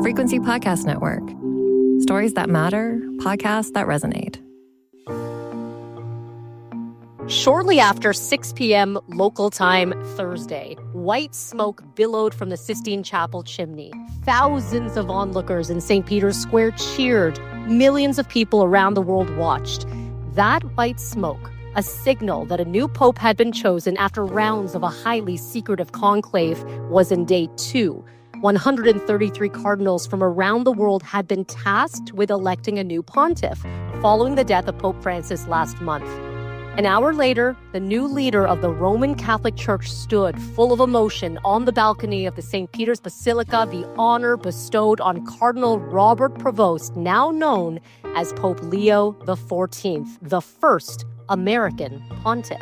Frequency Podcast Network. Stories that matter, podcasts that resonate. Shortly after 6 p.m. local time Thursday, white smoke billowed from the Sistine Chapel chimney. Thousands of onlookers in St. Peter's Square cheered. Millions of people around the world watched. That white smoke, a signal that a new pope had been chosen after rounds of a highly secretive conclave, was in day 2. 133 cardinals from around the world had been tasked with electing a new pontiff following the death of Pope Francis last month. An hour later, the new leader of the Roman Catholic Church stood full of emotion on the balcony of the St. Peter's Basilica, the honor bestowed on Cardinal Robert Prevost, now known as Pope Leo XIV, the first American pontiff.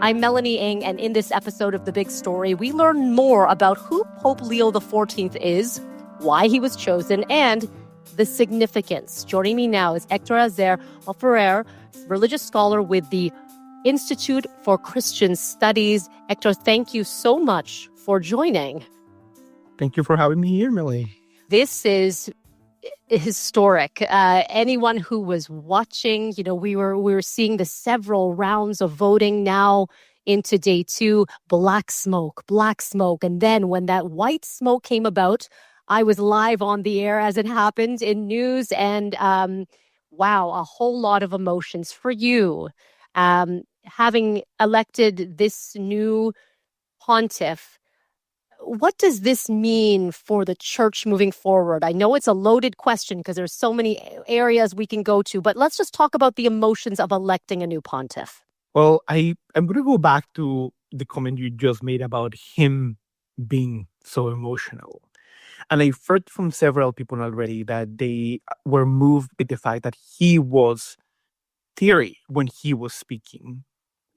I'm Melanie Ng, and in this episode of The Big Story, we learn more about who Pope Leo XIV is, why he was chosen, and the significance. Joining me now is Héctor Acero Ferrer, religious scholar with the Institute for Christian Studies. Héctor, thank you so much for joining. Thank you for having me here, Melanie. This is historic. Anyone who was watching, we were seeing the several rounds of voting now into day 2, black smoke. And then when that white smoke came about, I was live on the air as it happened in news, and wow, a whole lot of emotions for you. Having elected this new pontiff, what does this mean for the church moving forward? I know it's a loaded question because there's so many areas we can go to, but let's just talk about the emotions of electing a new pontiff. Well, I'm going to go back to the comment you just made about him being so emotional. And I've heard from several people already that they were moved with the fact that he was teary when he was speaking.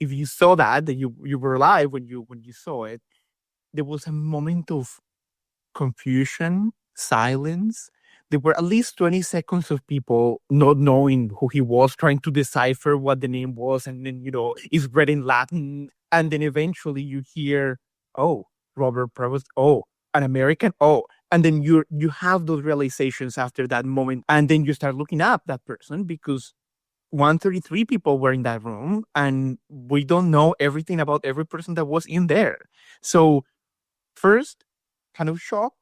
If you saw that you were live when you saw it, there was a moment of confusion, silence. There were at least 20 seconds of people not knowing who he was, trying to decipher what the name was, and then, it's read in Latin. And then eventually you hear, oh, Robert Prevost, oh, an American, oh. And then you have those realizations after that moment. And then you start looking up that person because 133 people were in that room and we don't know everything about every person that was in there. So first, kind of shock,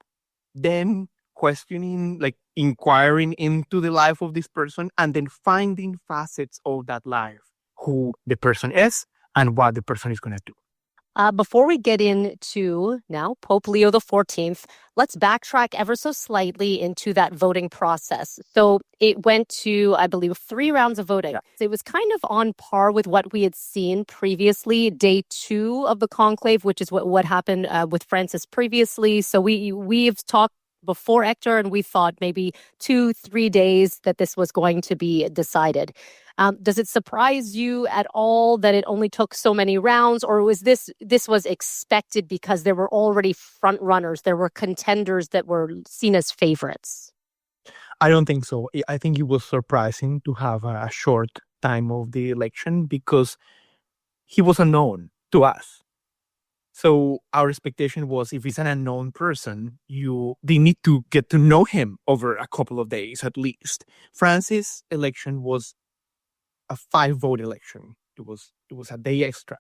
then questioning, like inquiring into the life of this person, and then finding facets of that life, who the person is and what the person is going to do. Before we get into now Pope Leo XIV, let's backtrack ever so slightly into that voting process. So it went to, I believe, 3 rounds of voting. Yeah. It was kind of on par with what we had seen previously, day 2 of the conclave, which is what happened with Francis previously. So we've talked before, Héctor, and we thought maybe 2-3 days that this was going to be decided. Does it surprise you at all that it only took so many rounds, or was this was expected because there were already front runners, there were contenders that were seen as favorites? I don't think so. I think it was surprising to have a short time of the election because he was unknown to us. So our expectation was, if it's an unknown person, they need to get to know him over a couple of days at least. Francis' election was a 5-vote election. It was a day extra.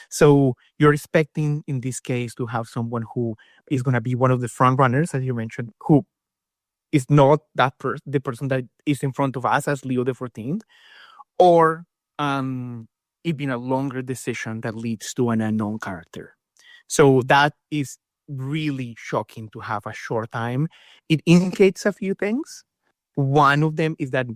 So you're expecting in this case to have someone who is going to be one of the front runners, as you mentioned, who is not the person that is in front of us as Leo XIV, or it being a longer decision that leads to an unknown character. So that is really shocking to have a short time. It indicates a few things. One of them is that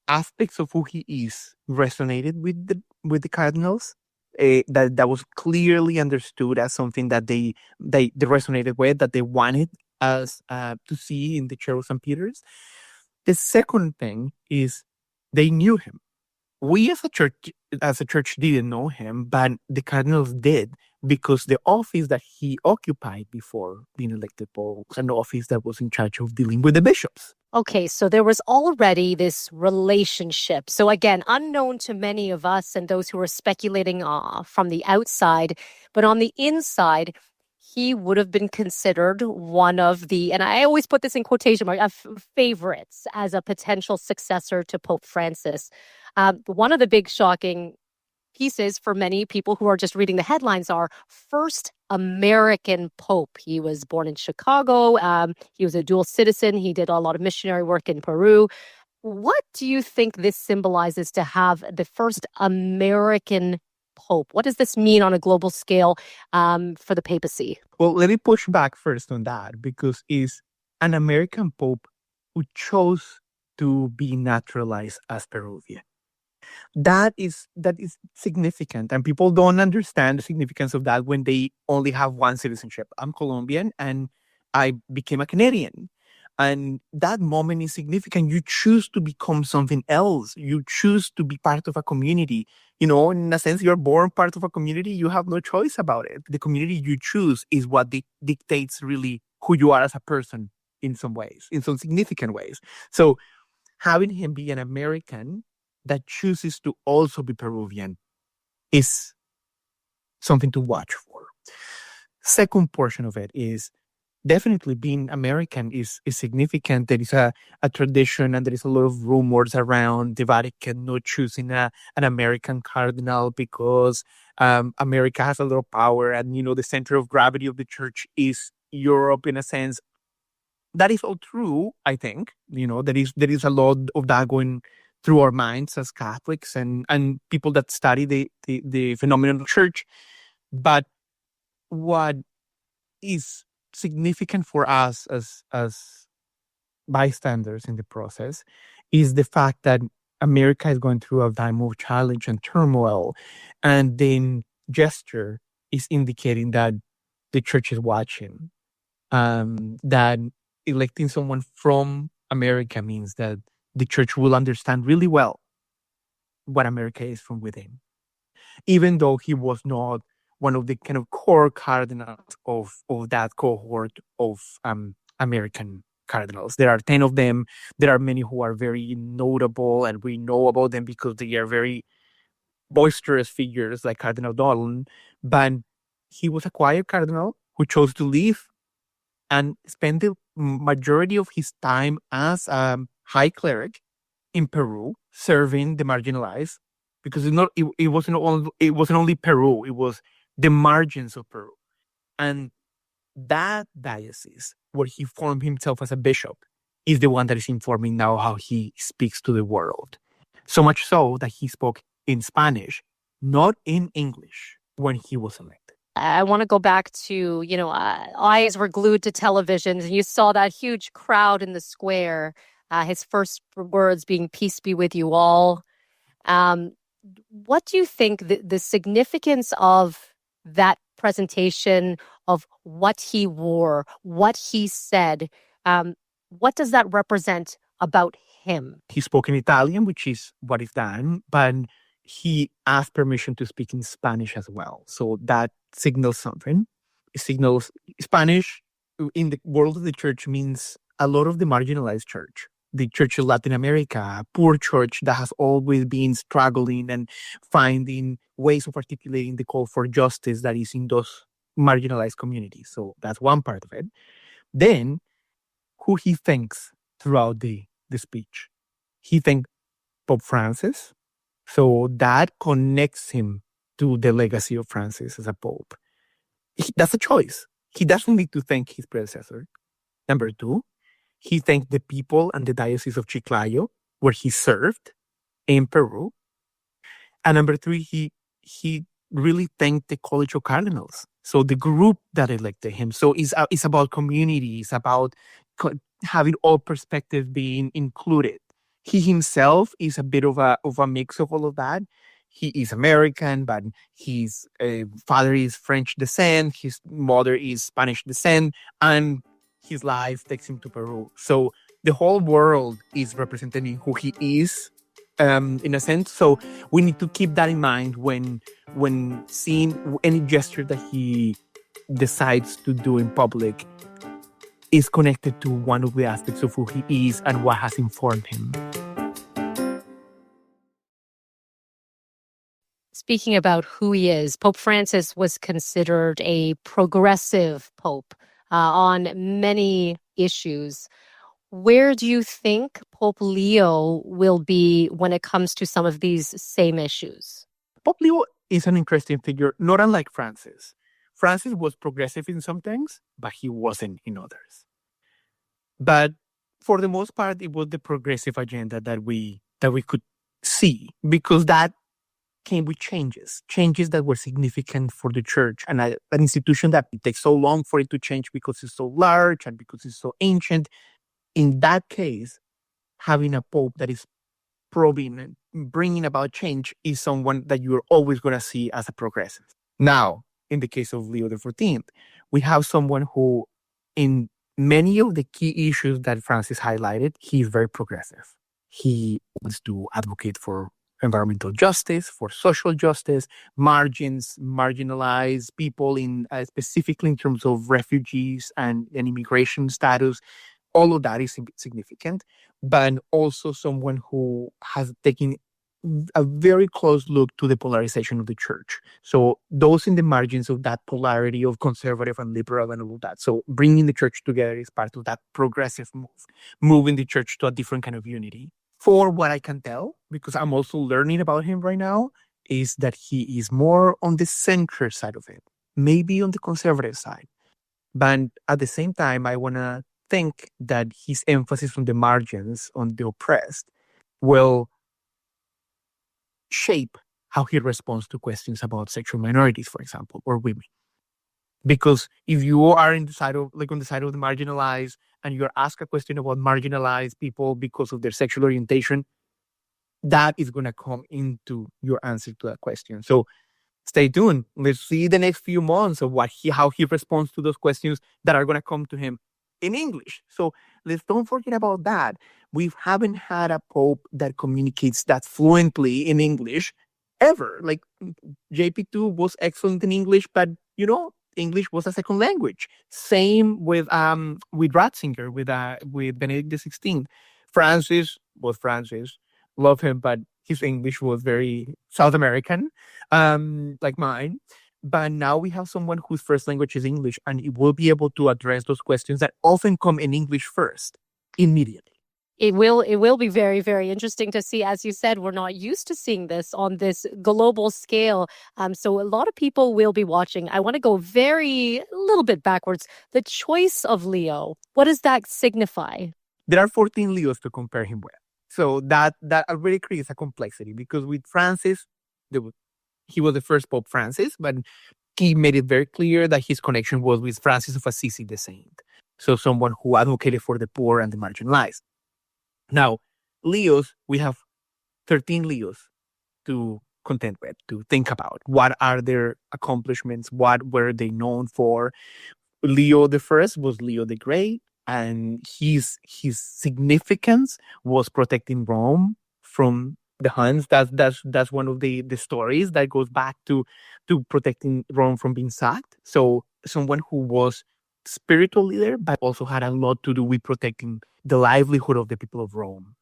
aspects of who he is resonated with the cardinals. That was clearly understood as something that they resonated with, that they wanted us to see in the chair of St. Peter's. The second thing is they knew him. We as a church as a church, didn't know him, but the cardinals did, because the office that he occupied before being elected pope was an office that was in charge of dealing with the bishops. Okay, so there was already this relationship. So again, unknown to many of us and those who are speculating from the outside, but on the inside, he would have been considered one of the, and I always put this in quotation marks, favorites as a potential successor to Pope Francis. One of the big shocking pieces for many people who are just reading the headlines are first American Pope. He was born in Chicago. He was a dual citizen. He did a lot of missionary work in Peru. What do you think this symbolizes to have the first American Pope? What does this mean on a global scale for the papacy? Well, let me push back first on that, because it's an American Pope who chose to be naturalized as Peruvian. That is significant, and people don't understand the significance of that when they only have one citizenship. I'm Colombian and I became a Canadian, and that moment is significant. You choose to become something else. You choose to be part of a community. In a sense, you're born part of a community. You have no choice about it. The community you choose is what dictates really who you are as a person in some ways, in some significant ways. So having him be an American that chooses to also be Peruvian is something to watch for. Second portion of it is definitely being American is significant. There is a tradition, and there is a lot of rumors around the Vatican not choosing an American cardinal because America has a lot of power, and the center of gravity of the church is Europe in a sense. That is all true, I think. There is a lot of that going through our minds as Catholics and people that study the phenomenon of church. But what is significant for us as bystanders in the process is the fact that America is going through a time of challenge and turmoil, and then gesture is indicating that the church is watching, that electing someone from America means that the church will understand really well what America is from within, even though he was not one of the kind of core cardinals of that cohort of American cardinals. There are 10 of them. There are many who are very notable, and we know about them because they are very boisterous figures like Cardinal Dolan. But he was a quiet cardinal who chose to leave and spend the majority of his time as a high cleric in Peru, serving the marginalized, because it wasn't only Peru, it was the margins of Peru. And that diocese, where he formed himself as a bishop, is the one that is informing now how he speaks to the world. So much so that he spoke in Spanish, not in English, when he was elected. I want to go back to, eyes were glued to televisions, and you saw that huge crowd in the square. His first words being, "Peace be with you all." What do you think the significance of that presentation, of what he wore, what he said, what does that represent about him? He spoke in Italian, which is what is done, but he asked permission to speak in Spanish as well. So that signals something. It signals Spanish in the world of the church means a lot of the marginalized church. The church of Latin America, a poor church that has always been struggling and finding ways of articulating the call for justice that is in those marginalized communities. So that's one part of it. Then, who he thanks throughout the speech. He thanked Pope Francis. So that connects him to the legacy of Francis as a pope. That's a choice. He doesn't need to thank his predecessor. Number two, he thanked the people and the Diocese of Chiclayo, where he served in Peru. And number three, he really thanked the College of Cardinals. So the group that elected him. So it's about community. It's about having all perspectives being included. He himself is a bit of a mix of all of that. He is American, but his father is French descent. His mother is Spanish descent. And his life takes him to Peru. So the whole world is representing who he is in a sense. So we need to keep that in mind when seeing any gesture that he decides to do in public is connected to one of the aspects of who he is and what has informed him. Speaking about who he is, Pope Francis was considered a progressive pope on many issues. Where do you think Pope Leo will be when it comes to some of these same issues? Pope Leo is an interesting figure, not unlike Francis. Francis was progressive in some things, but he wasn't in others. But for the most part, it was the progressive agenda that we could see, because that came with changes that were significant for the church, and an institution that it takes so long for it to change because it's so large and because it's so ancient. In that case, having a pope that is probing and bringing about change is someone that you're always going to see as a progressive. Now, in the case of Leo XIV, we have someone who, in many of the key issues that Francis highlighted, he is very progressive. He wants to advocate for environmental justice, for social justice, marginalized people, in specifically in terms of refugees and immigration status. All of that is significant, but also someone who has taken a very close look to the polarization of the church. So those in the margins of that polarity of conservative and liberal and all of that. So bringing the church together is part of that progressive move, moving the church to a different kind of unity. For what I can tell, because I'm also learning about him right now, is that he is more on the center side of it, maybe on the conservative side. But at the same time, I want to think that his emphasis on the margins, on the oppressed, will shape how he responds to questions about sexual minorities, for example, or women. Because if you are on the side of the marginalized, and you're asked a question about marginalized people because of their sexual orientation, that is going to come into your answer to that question. So stay tuned. Let's see the next few months of how he responds to those questions that are going to come to him in English. So let's don't forget about that. We haven't had a pope that communicates that fluently in English ever. Like JP2 was excellent in English, but English was a second language. Same with Ratzinger, with Benedict XVI. Francis was Francis. Love him, but his English was very South American, like mine. But now we have someone whose first language is English, and it will be able to address those questions that often come in English first, immediately. It will be very, very interesting to see. As you said, we're not used to seeing this on this global scale. So a lot of people will be watching. I want to go a little bit backwards. The choice of Leo, what does that signify? There are 14 Leos to compare him with. So that already creates a complexity, because with Francis, he was the first Pope Francis, but he made it very clear that his connection was with Francis of Assisi, the saint. So someone who advocated for the poor and the marginalized. Now, Leos, we have 13 Leos to contend with, to think about. What are their accomplishments? What were they known for? Leo the First was Leo the Great, and his significance was protecting Rome from the Huns. That's one of the stories that goes back to protecting Rome from being sacked. So someone who was spiritual leader, but also had a lot to do with protecting the livelihood of the people of Rome.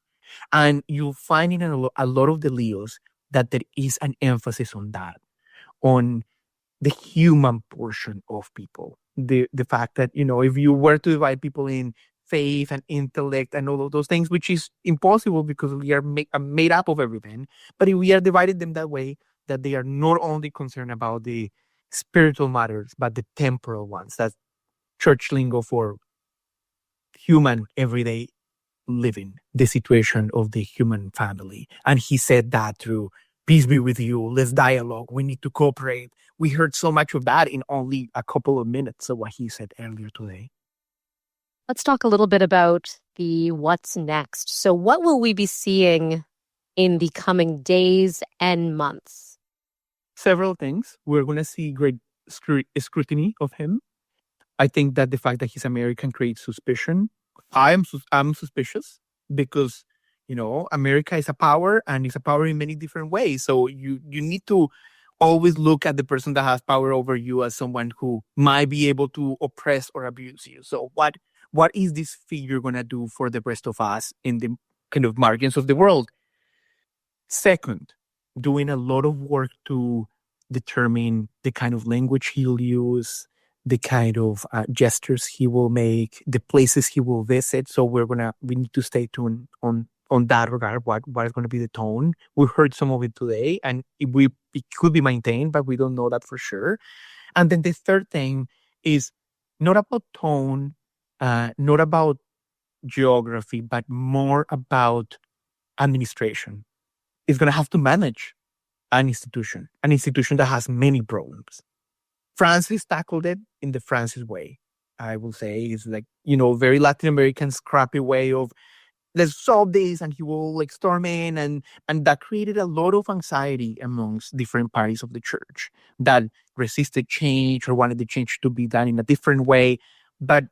And you'll find in a lot of the Leos that there is an emphasis on that, on the human portion of people. The fact that, if you were to divide people in faith and intellect and all of those things, which is impossible because we are made up of everything, but if we are divided them that way, that they are not only concerned about the spiritual matters, but the temporal ones. That's church lingo for human everyday living, the situation of the human family. And he said that through peace be with you, let's dialogue, we need to cooperate. We heard so much of that in only a couple of minutes of what he said earlier today. Let's talk a little bit about the what's next. So what will we be seeing in the coming days and months? Several things. We're going to see great scrutiny of him. I think that the fact that he's American creates suspicion. I'm suspicious because America is a power, and it's a power in many different ways. So you need to always look at the person that has power over you as someone who might be able to oppress or abuse you. So what is this figure going to do for the rest of us in the kind of margins of the world? Second, doing a lot of work to determine the kind of language he'll use, the kind of gestures he will make, the places he will visit. So we need to stay tuned on that regard. What is going to be the tone? We heard some of it today, and it could be maintained, but we don't know that for sure. And then the third thing is not about tone, not about geography, but more about administration. It's going to have to manage an institution that has many problems. Francis tackled it in the Francis way. I will say it's like, very Latin American scrappy way of, let's solve this, and he will storm in, and that created a lot of anxiety amongst different parties of the church that resisted change or wanted the change to be done in a different way. But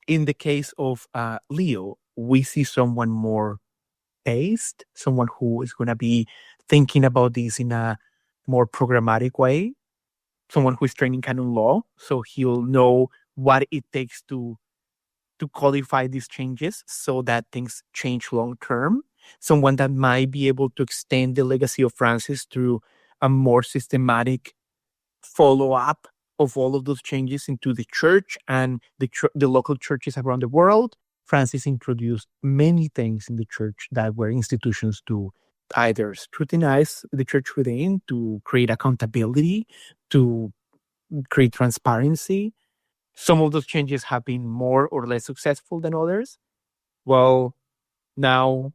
in the case of Leo, we see someone more paced, someone who is going to be thinking about this in a more programmatic way, someone who is training canon law, so he'll know what it takes to codify these changes so that things change long term. Someone that might be able to extend the legacy of Francis through a more systematic follow-up of all of those changes into the church and the local churches around the world. Francis introduced many things in the church that were institutions to either scrutinize the church within, to create accountability, to create transparency. Some of those changes have been more or less successful than others. Well, now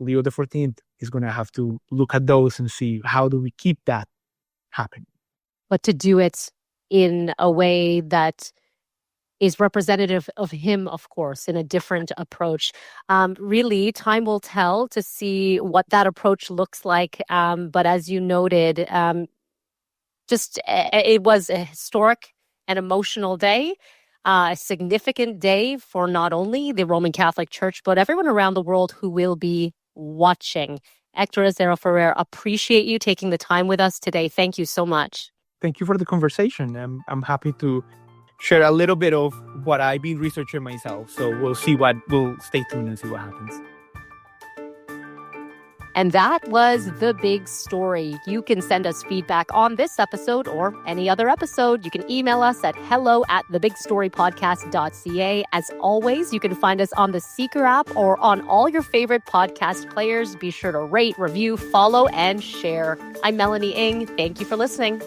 Leo XIV is going to have to look at those and see how do we keep that happening. But to do it in a way that is representative of him, of course, in a different approach. Really, time will tell to see what that approach looks like. But as you noted, it was a historic and emotional day, a significant day for not only the Roman Catholic Church, but everyone around the world who will be watching. Héctor Acero Ferrer, appreciate you taking the time with us today. Thank you so much. Thank you for the conversation. I'm happy to share a little bit of what I've been researching myself. So we'll stay tuned and see what happens. And that was The Big Story. You can send us feedback on this episode or any other episode. You can email us at hello@thebigstorypodcast.ca. As always, you can find us on the Seeker app or on all your favorite podcast players. Be sure to rate, review, follow, and share. I'm Melanie Ng. Thank you for listening.